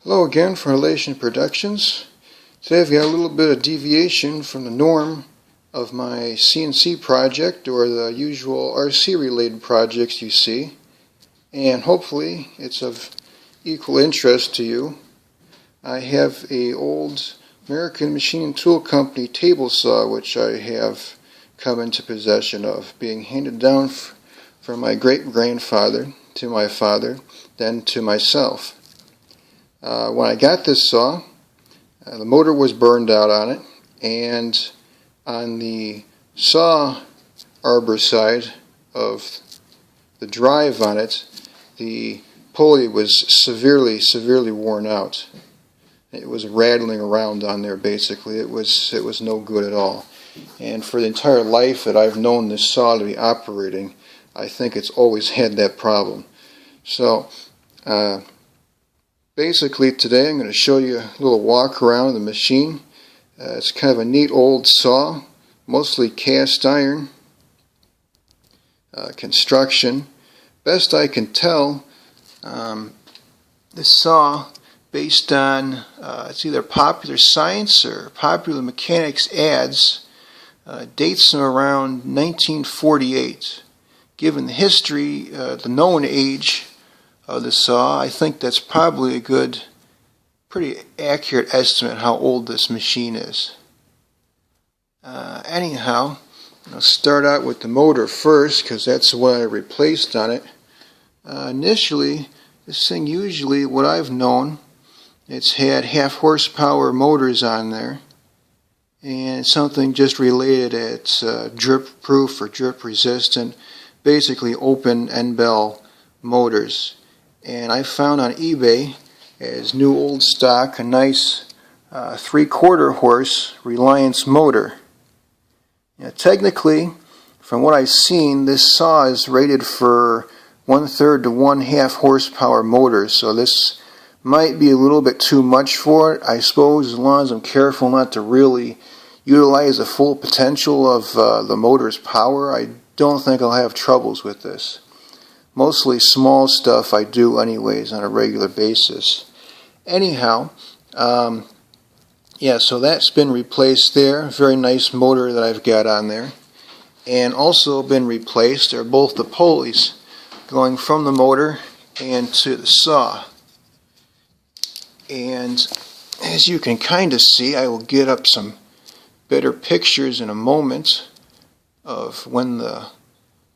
Hello again from Relation Productions. Today I've got a little bit of deviation from the norm of my CNC project or the usual RC related projects you see, and hopefully it's of equal interest to you. I have a old American Machine & Tool Company table saw which I have come into possession of, being handed down from my great-grandfather to my father, then to myself. When I got this saw, the motor was burned out on it, and on the saw arbor side of the drive on it, the pulley was severely worn out. It was rattling around on there basically. It was no good at all. And for the entire life that I've known this saw to be operating, I think it's always had that problem. So, basically today I'm going to show you a little walk around the machine. It's kind of a neat old saw, mostly cast iron construction. Best I can tell, this saw, based on it's either Popular Science or Popular Mechanics ads, dates from around 1948. Given the history, the known age of the saw, I think that's probably a good, pretty accurate estimate how old this machine is. Anyhow, I'll start out with the motor first because that's what I replaced on it. Initially, this thing usually, what I've known, it's had half horsepower motors on there, and something just related, it's drip proof or drip resistant, basically open end bell motors. And I found on eBay as new old stock a nice 3/4 horse Reliance motor. Now, technically, from what I've seen, this saw is rated for 1/3 to 1/2 horsepower motors, so this might be a little bit too much for it. I suppose as long as I'm careful not to really utilize the full potential of the motor's power, I don't think I'll have troubles with this. Mostly small stuff I do anyways on a regular basis. Anyhow, yeah, so that's been replaced there. Very nice motor that I've got on there. And also been replaced are both the pulleys going from the motor and to the saw. And as you can kind of see, I will get up some better pictures in a moment of when the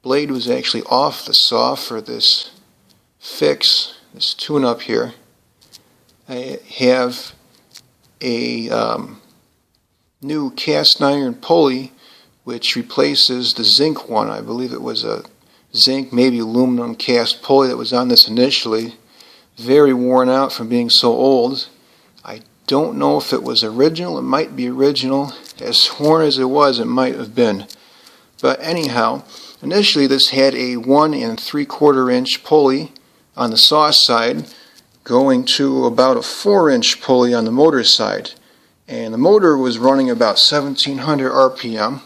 blade was actually off the saw for this fix, this tune-up here. I have a new cast iron pulley which replaces the zinc one. I believe it was a zinc, maybe aluminum cast pulley that was on this initially. Very worn out from being so old. I don't know if it was original. It might be original. As worn as it was, it might have been. But anyhow, initially this had a 1 3/4 inch pulley on the saw side going to about a 4-inch pulley on the motor side. And the motor was running about 1700 RPM,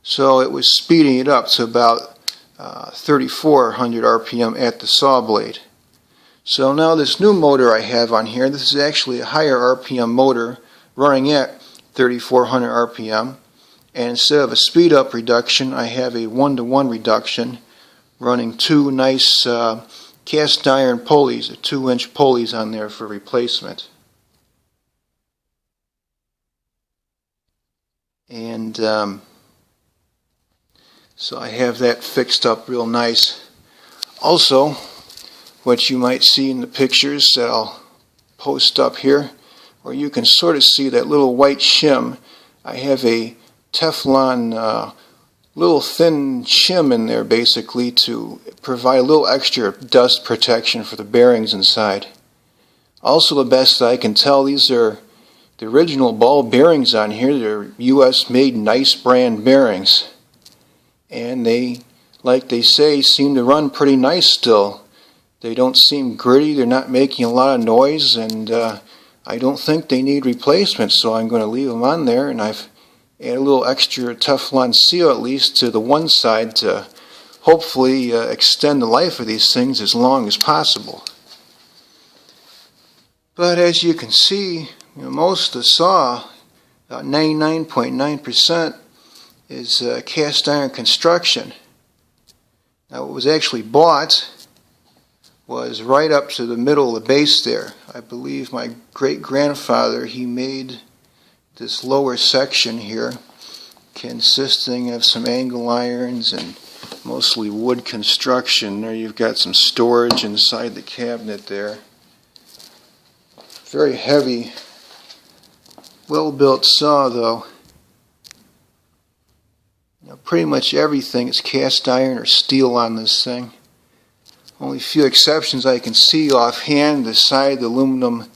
so it was speeding it up to about 3400 RPM at the saw blade. So now this new motor I have on here, this is actually a higher RPM motor running at 3400 RPM. And instead of a speed up reduction, I have a 1-to-1 reduction, running two nice cast iron pulleys, 2-inch pulleys on there for replacement. And so I have that fixed up real nice. Also, what you might see in the pictures that I'll post up here, where you can sort of see that little white shim, I have a Teflon little thin shim in there basically to provide a little extra dust protection for the bearings inside. Also, the best I can tell, these are the original ball bearings on here. They're US made nice brand bearings, and they, like they say, seem to run pretty nice still. They don't seem gritty, they're not making a lot of noise, and I don't think they need replacement, so I'm going to leave them on there. And I've add a little extra Teflon seal at least to the one side to hopefully extend the life of these things as long as possible. But as you can see, most of the saw, about 99.9%, is cast iron construction. Now what was actually bought was right up to the middle of the base there. I believe my great-grandfather, he made this lower section here consisting of some angle irons and mostly wood construction. There you've got some storage inside the cabinet there. Very heavy, well-built saw though. Pretty much everything is cast iron or steel on this thing. Only a few exceptions I can see offhand: the side aluminum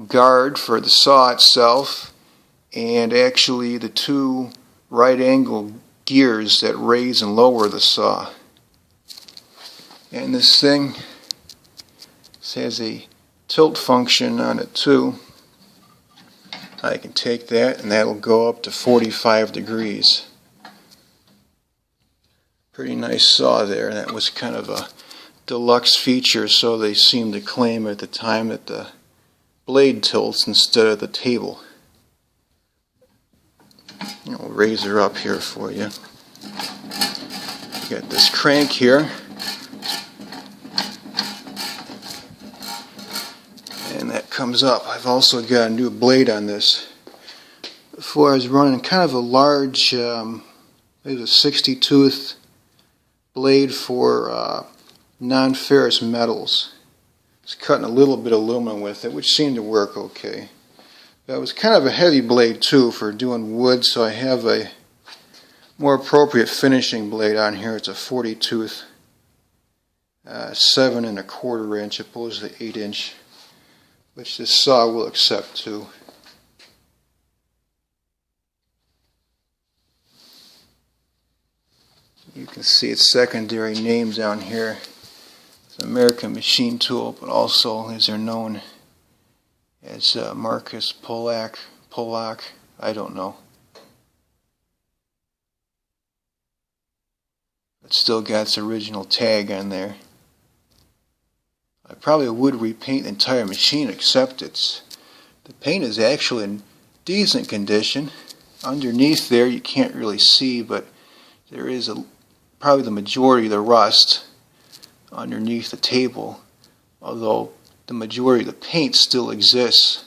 guard for the saw itself, and actually the two right angle gears that raise and lower the saw. And this thing has a tilt function on it too. I can take that and that'll go up to 45 degrees. Pretty nice saw there. That was kind of a deluxe feature, so they seem to claim at the time, that the blade tilts instead of the table. I'll raise her up here for you. Got this crank here, and that comes up. I've also got a new blade on this. Before I was running kind of a large, it was a 60 tooth blade for non-ferrous metals. I was cutting a little bit of aluminum with it, which seemed to work okay. But it was kind of a heavy blade too for doing wood, so I have a more appropriate finishing blade on here. It's a 40 tooth 7 1/4 inch opposed to 8 inch, which this saw will accept too. You can see its secondary names down here. It's an American machine tool, but also these are known as Marcus Polak, I don't know. But still got its original tag on there. I probably would repaint the entire machine, except the paint is actually in decent condition. Underneath there you can't really see, but there is probably the majority of the rust underneath the table, although the majority of the paint still exists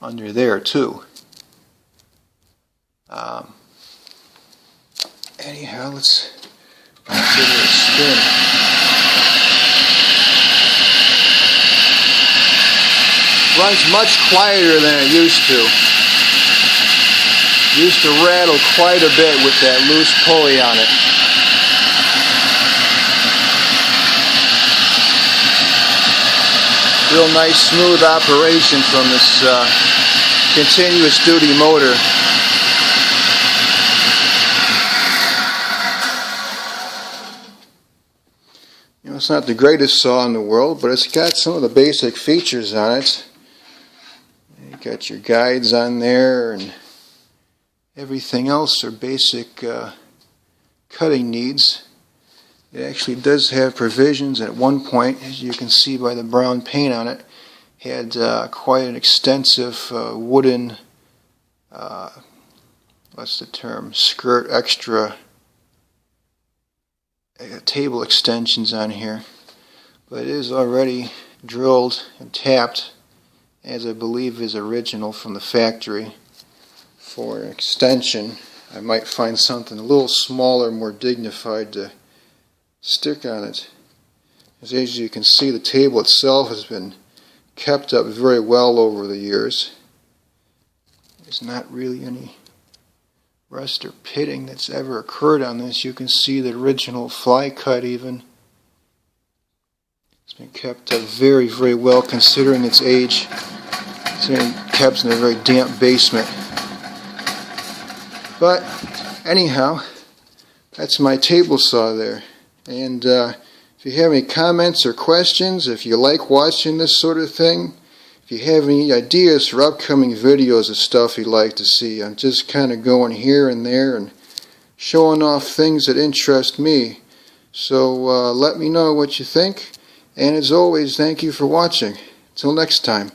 under there too. Anyhow, let's give it a spin. Runs much quieter than it used to. Used to rattle quite a bit with that loose pulley on it. Real nice smooth operation from this continuous duty motor. It's not the greatest saw in the world, but it's got some of the basic features on it. You got your guides on there, and everything else are basic cutting needs. It actually does have provisions. At one point, as you can see by the brown paint on it, had quite an extensive wooden, what's the term, skirt extra table extensions on here. But it is already drilled and tapped, as I believe is original from the factory. For an extension, I might find something a little smaller, more dignified to stick on it. As you can see, the table itself has been kept up very well over the years. There's not really any rust or pitting that's ever occurred on this. You can see the original fly cut even. It's been kept up very, very well considering its age. It's been kept in a very damp basement. But anyhow, that's my table saw there. And if you have any comments or questions, if you like watching this sort of thing, if you have any ideas for upcoming videos of stuff you'd like to see, I'm just kind of going here and there and showing off things that interest me. So let me know what you think. And as always, thank you for watching. Till next time.